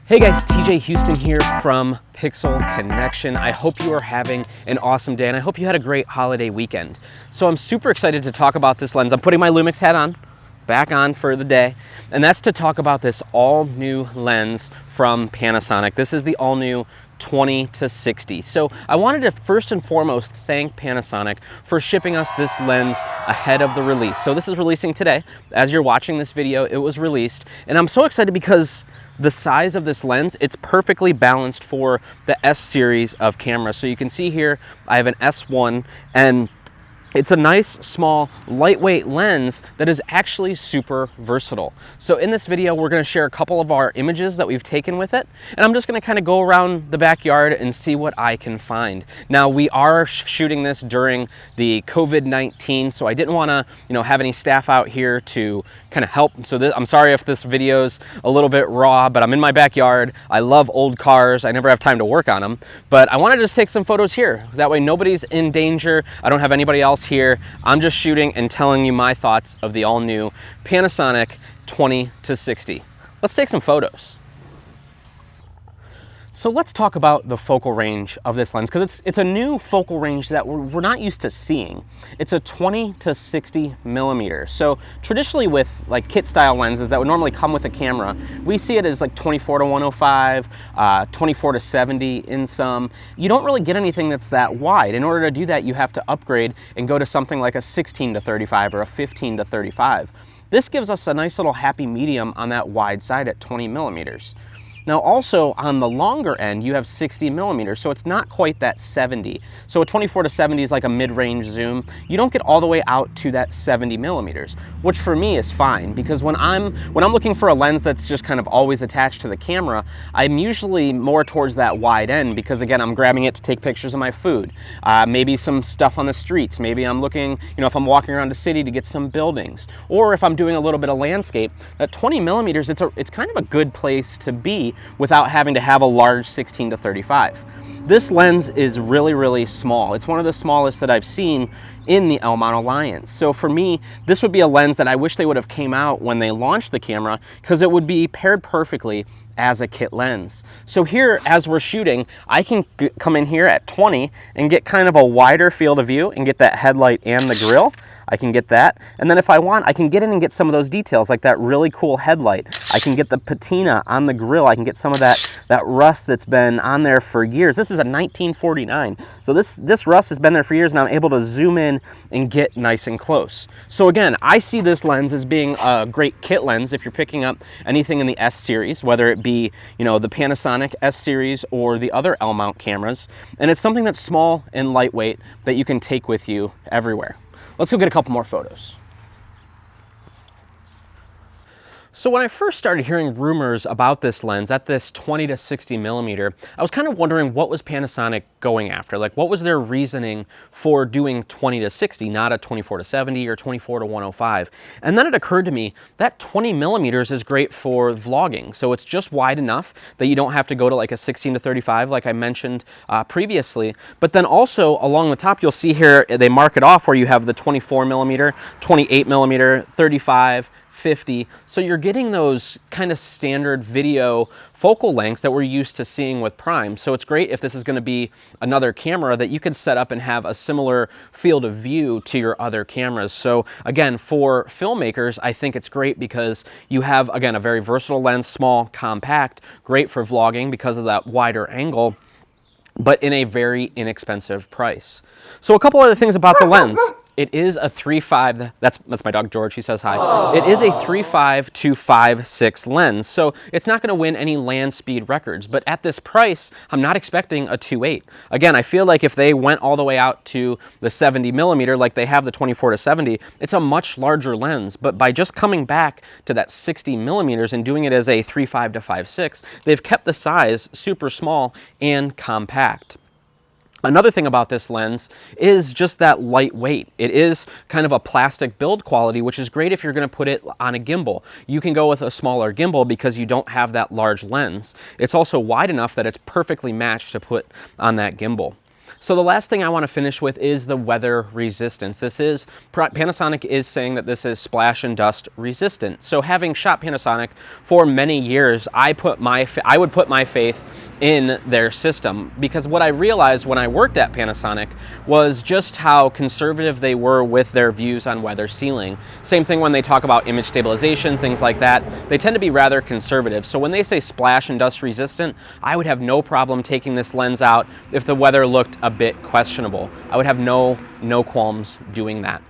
Hey guys, TJ Houston here from Pixel Connection. I hope you are having an awesome day and I hope you had a great holiday weekend. So I'm super excited to talk about this lens. I'm putting my Lumix hat on, back on for the day, and that's to talk about this all new lens from Panasonic. This is the all new 20-60. So I wanted to first and foremost thank Panasonic for shipping us this lens ahead of the release. So this is releasing today. As you're watching this video, it was released, and I'm so excited because the size of this lens, it's perfectly balanced for the S series of cameras. So you can see here, I have an S1, and it's a nice, small, lightweight lens that is actually super versatile. So in this video, we're gonna share a couple of our images that we've taken with it, and I'm just gonna kind of go around the backyard and see what I can find. Now, we are shooting this during the COVID-19, so I didn't wanna, have any staff out here to kind of help. So I'm sorry if this video's a little bit raw, but I'm in my backyard. I love old cars. I never have time to work on them, but I wanna just take some photos here. That way nobody's in danger. I don't have anybody else here. I'm just shooting and telling you my thoughts of the all new Panasonic 20-60. Let's take some photos. So let's talk about the focal range of this lens, because it's a new focal range that we're not used to seeing. It's a 20-60 millimeters. So traditionally with like kit style lenses that would normally come with a camera, we see it as like 24-105, 24-70 in some. You don't really get anything that's that wide. In order to do that, you have to upgrade and go to something like a 16-35 or a 15-35. This gives us a nice little happy medium on that wide side at 20 millimeters. Now also on the longer end, you have 60 millimeters, so it's not quite that 70. So a 24-70 is like a mid-range zoom. You don't get all the way out to that 70 millimeters, which for me is fine, because when I'm looking for a lens that's just kind of always attached to the camera, I'm usually more towards that wide end, because again, I'm grabbing it to take pictures of my food, maybe some stuff on the streets, maybe I'm looking, if I'm walking around the city to get some buildings, or if I'm doing a little bit of landscape. At 20 millimeters, it's kind of a good place to be without having to have a large 16-35. This lens is really, really small. It's one of the smallest that I've seen in the L-mount Alliance. So for me, this would be a lens that I wish they would have came out when they launched the camera, because it would be paired perfectly as a kit lens. So here, as we're shooting, I can come in here at 20 and get kind of a wider field of view and get that headlight and the grille. I can get that. And then if I want, I can get in and get some of those details, like that really cool headlight. I can get the patina on the grille. I can get some of that rust that's been on there for years. This is a 1949. So this rust has been there for years, and I'm able to zoom in and get nice and close. So again, I see this lens as being a great kit lens if you're picking up anything in the S series, whether it be, the Panasonic S series or the other L-mount cameras. And it's something that's small and lightweight that you can take with you everywhere. Let's go get a couple more photos. So when I first started hearing rumors about this lens at this 20-60 millimeter, I was kind of wondering what was Panasonic going after? Like, what was their reasoning for doing 20-60, not a 24-70 or 24-105? And then it occurred to me that 20 millimeters is great for vlogging. So it's just wide enough that you don't have to go to like a 16-35 like I mentioned previously. But then also along the top, you'll see here, they mark it off where you have the 24 millimeter, 28 millimeter, 35, 50. So you're getting those kind of standard video focal lengths that we're used to seeing with prime. So it's great if this is going to be another camera that you can set up and have a similar field of view to your other cameras. So again, for filmmakers, I think it's great because you have, again, a very versatile lens, small, compact, great for vlogging because of that wider angle, but in a very inexpensive price. So a couple other things about the lens. It is a 3.5, that's my dog George, he says hi. Aww. It is a 3.5 to 5.6 lens, so it's not gonna win any land speed records, but at this price, I'm not expecting a 2.8. Again, I feel like if they went all the way out to the 70 millimeter, like they have the 24-70, it's a much larger lens, but by just coming back to that 60 millimeters and doing it as a 3.5 to 5.6, they've kept the size super small and compact. Another thing about this lens is just that lightweight. It is kind of a plastic build quality, which is great if you're going to put it on a gimbal. You can go with a smaller gimbal because you don't have that large lens. It's also wide enough that it's perfectly matched to put on that gimbal. So the last thing I want to finish with is the weather resistance. Panasonic is saying that this is splash and dust resistant. So having shopped Panasonic for many years, I would put my faith in their system, because what I realized when I worked at Panasonic was just how conservative they were with their views on weather sealing. Same thing when they talk about image stabilization, things like that. They tend to be rather conservative. So when they say splash and dust resistant, I would have no problem taking this lens out if the weather looked a bit questionable. I would have no qualms doing that.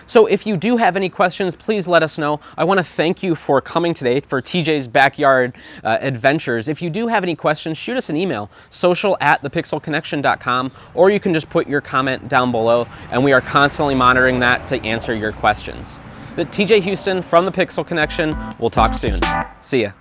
So if you do have any questions, please let us know. I want to thank you for coming today for TJ's Backyard Adventures. If you do have any questions, shoot us an email, social@thepixelconnection.com, or you can just put your comment down below, and we are constantly monitoring that to answer your questions. But TJ Houston from The Pixel Connection. We'll talk soon. See ya.